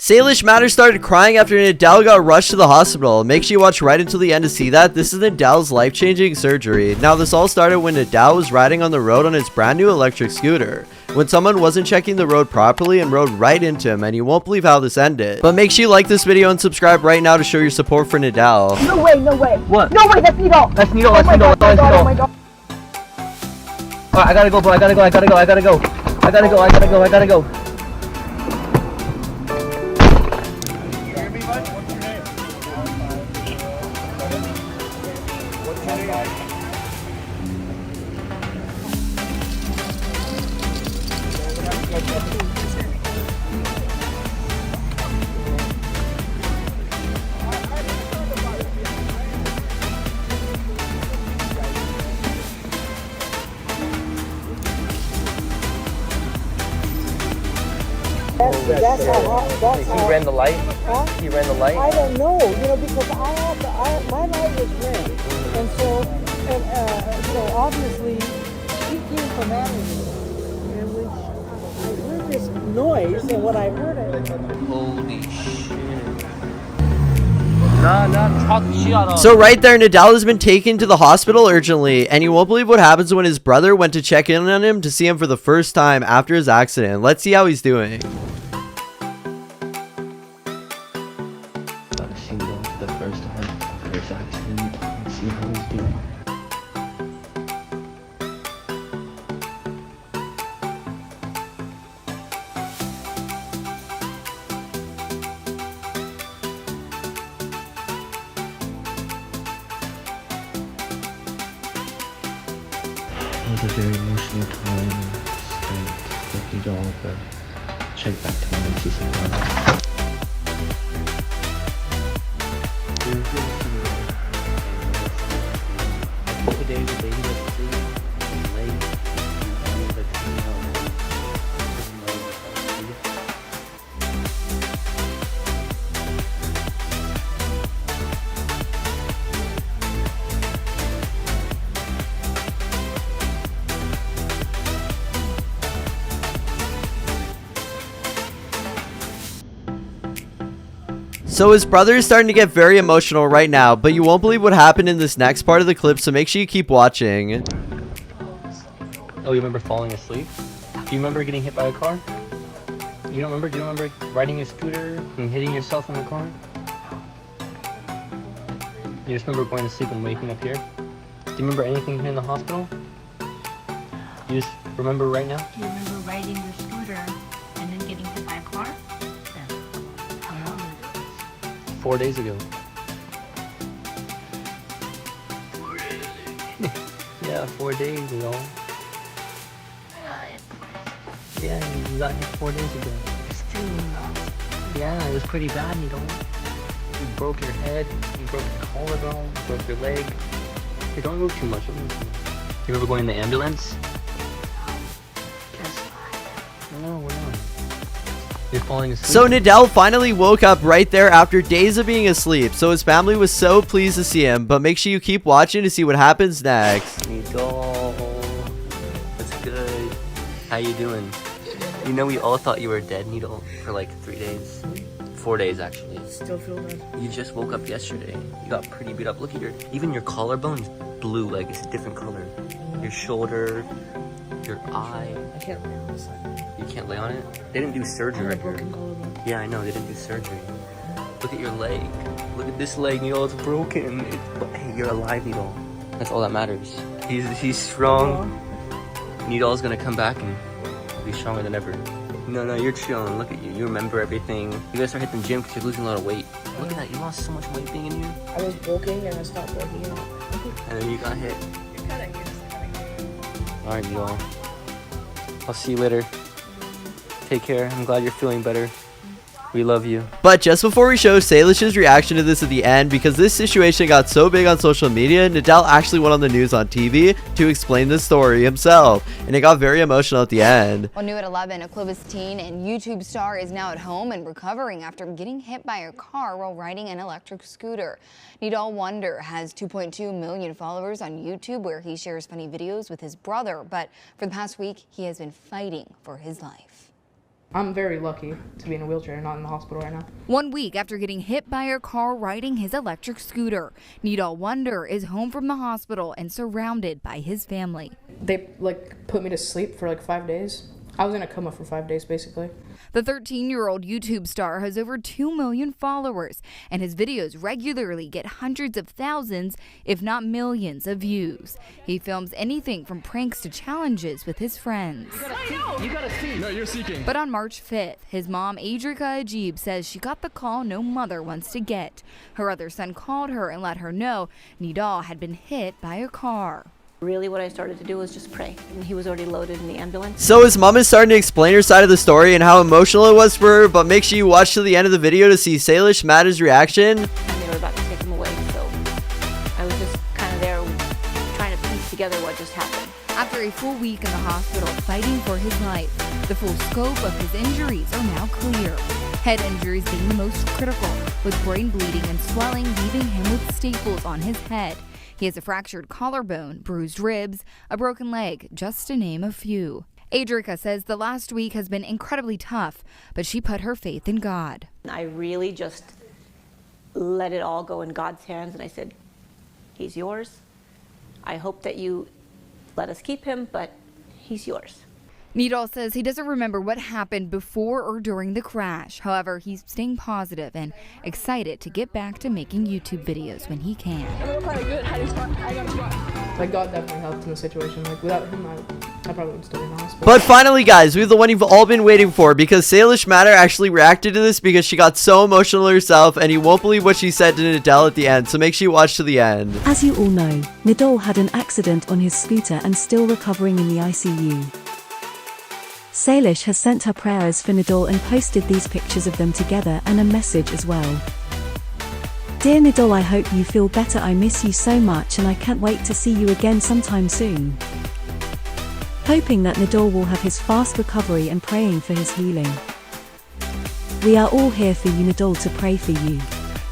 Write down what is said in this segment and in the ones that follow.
Salish matter started crying after Nidal got rushed to the hospital. Make sure you watch right until the end to see that. This is Nidal's life-changing surgery. Now, this all started when Nidal was riding on the road on his brand new electric scooter, when someone wasn't checking the road properly and rode right into him, and you won't believe how this ended. But make sure you like this video and subscribe right now to show your support for Nidal. No way, no way. What? No way, that's Nidal. That's Nidal, Oh that's my Nidal, God, that's oh Nidal. my God. Alright, I gotta go, bro. I gotta go. That's how He ran the light? Huh? He ran the light? I don't know, because my light was red, and so obviously he came from Avenue, and when I heard this noise, and what I heard, Holy shit. Nah, So right there, Nidal has been taken to the hospital urgently, and you won't believe what happens when his brother went to check in on him to see him for the first time after his accident. Let's see how he's doing. The first time after his accident, let's see how he's doing. It was a very emotional time spent with Nidal, but check back to my peace and love. Today the baby was asleep and late and the So his brother is starting to get very emotional right now, but you won't believe what happened in this next part of the clip, so make sure you keep watching. Oh, you remember falling asleep? Do you remember getting hit by a car? You don't remember? Do you remember riding a scooter and hitting yourself in the car? You just remember going to sleep and waking up here? Do you remember anything here in the hospital? You just remember right now? Do you remember riding your scooter and then getting hit by a car? 4 days ago. Yeah, 4 days ago. Yeah, you got hit 4 days ago. Yeah, it was pretty bad, you know. You broke your head, you broke your collarbone, you broke your leg. Hey, don't move too much, don't move too much. You remember going in the ambulance? No, we're not. You're falling asleep. So Nidal finally woke up right there after days of being asleep, so his family was so pleased to see him, but make sure you keep watching to see what happens next. Nidal, that's good. How you doing? You know we all thought you were dead, Nidal, for like 3 days. 4 days actually. still feel that. You just woke up yesterday. You got pretty beat up. Look at even your collarbone's blue, like it's a different color. Your shoulder, your eye. I can't lay on this side. You can't lay on it? They didn't do surgery right here. Yeah, I know, they didn't do surgery. Look at your leg. Look at this leg, Nidal, it's broken. But hey, you're alive, Nidal. That's all that matters. He's strong. Nidal's gonna come back and be stronger than ever. No, you're chilling. Look at you. You remember everything. You gotta start hitting the gym because you're losing a lot of weight. Look at that. You lost so much weight being in here. I was broken and I stopped working out. And then you got hit. Alright, Nidal. I'll see you later. Take care. I'm glad you're feeling better. We love you. But just before we show Salish's reaction to this at the end, because this situation got so big on social media, Nidal actually went on the news on TV to explain the story himself, and it got very emotional at the end. Well, new at 11, a Clovis teen and YouTube star is now at home and recovering after getting hit by a car while riding an electric scooter. Nidal Wonder has 2.2 million followers on YouTube, where he shares funny videos with his brother, but for the past week, he has been fighting for his life. I'm very lucky to be in a wheelchair and not in the hospital right now. 1 week after getting hit by a car riding his electric scooter, Nidal Wonder is home from the hospital and surrounded by his family. They put me to sleep for 5 days. I was in a coma for 5 days basically. The 13-year-old YouTube star has over 2 million followers, and his videos regularly get hundreds of thousands, if not millions, of views. He films anything from pranks to challenges with his friends. You gotta see. No, you're seeking. But on March 5th, his mom, Adrika Ajib, says she got the call no mother wants to get. Her other son called her and let her know Nidal had been hit by a car. Really, what I started to do was just pray. And he was already loaded in the ambulance. So his mom is starting to explain her side of the story and how emotional it was for her, but make sure you watch to the end of the video to see Salish Matt's reaction. And they were about to take him away, so I was just kind of there trying to piece together what just happened. After a full week in the hospital fighting for his life, the full scope of his injuries are now clear. Head injuries being the most critical, with brain bleeding and swelling leaving him with staples on his head. He has a fractured collarbone, bruised ribs, a broken leg, just to name a few. Adrika says the last week has been incredibly tough, but she put her faith in God. I really just let it all go in God's hands, and I said, he's yours. I hope that you let us keep him, but he's yours. Nidal says he doesn't remember what happened before or during the crash. However, he's staying positive and excited to get back to making YouTube videos when he can. God definitely helped in the situation. Without him, I probably would still be in the hospital. But finally, guys, we have the one you've all been waiting for, because Salish Matter actually reacted to this because she got so emotional herself, and you won't believe what she said to Nidal at the end, so make sure you watch to the end. As you all know, Nidal had an accident on his scooter and still recovering in the ICU. Salish has sent her prayers for Nidal and posted these pictures of them together and a message as well. Dear Nidal, I hope you feel better. I miss you so much and I can't wait to see you again sometime soon. Hoping that Nidal will have his fast recovery and praying for his healing. We are all here for you, Nidal, to pray for you.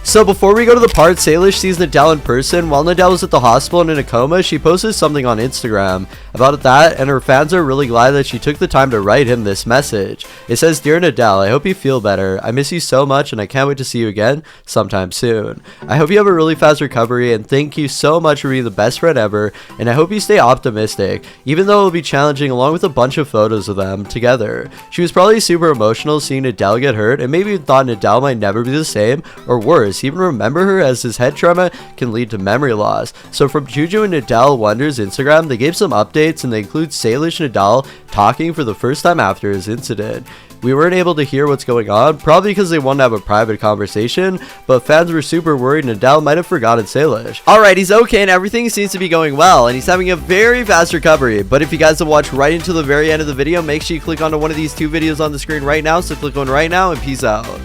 So before we go to the part Salish sees Nidal in person, while Nidal was at the hospital and in a coma, she posted something on Instagram about that, and her fans are really glad that she took the time to write him this message. It says, Dear Nidal, I hope you feel better. I miss you so much and I can't wait to see you again sometime soon. I hope you have a really fast recovery and thank you so much for being the best friend ever, and I hope you stay optimistic, even though it will be challenging, along with a bunch of photos of them together. She was probably super emotional seeing Nidal get hurt and maybe thought Nidal might never be the same, or worse, even remember her, as his head trauma can lead to memory loss. So from Juju and Nidal Wonder's Instagram, they gave some updates and they include Salish and Nidal talking for the first time after his incident. We weren't able to hear what's going on, probably because they wanted to have a private conversation, but fans were super worried Nidal might have forgotten Salish. Alright, he's okay and everything seems to be going well, and he's having a very fast recovery. But if you guys have watched right into the very end of the video, make sure you click onto one of these two videos on the screen right now, so click on right now and peace out.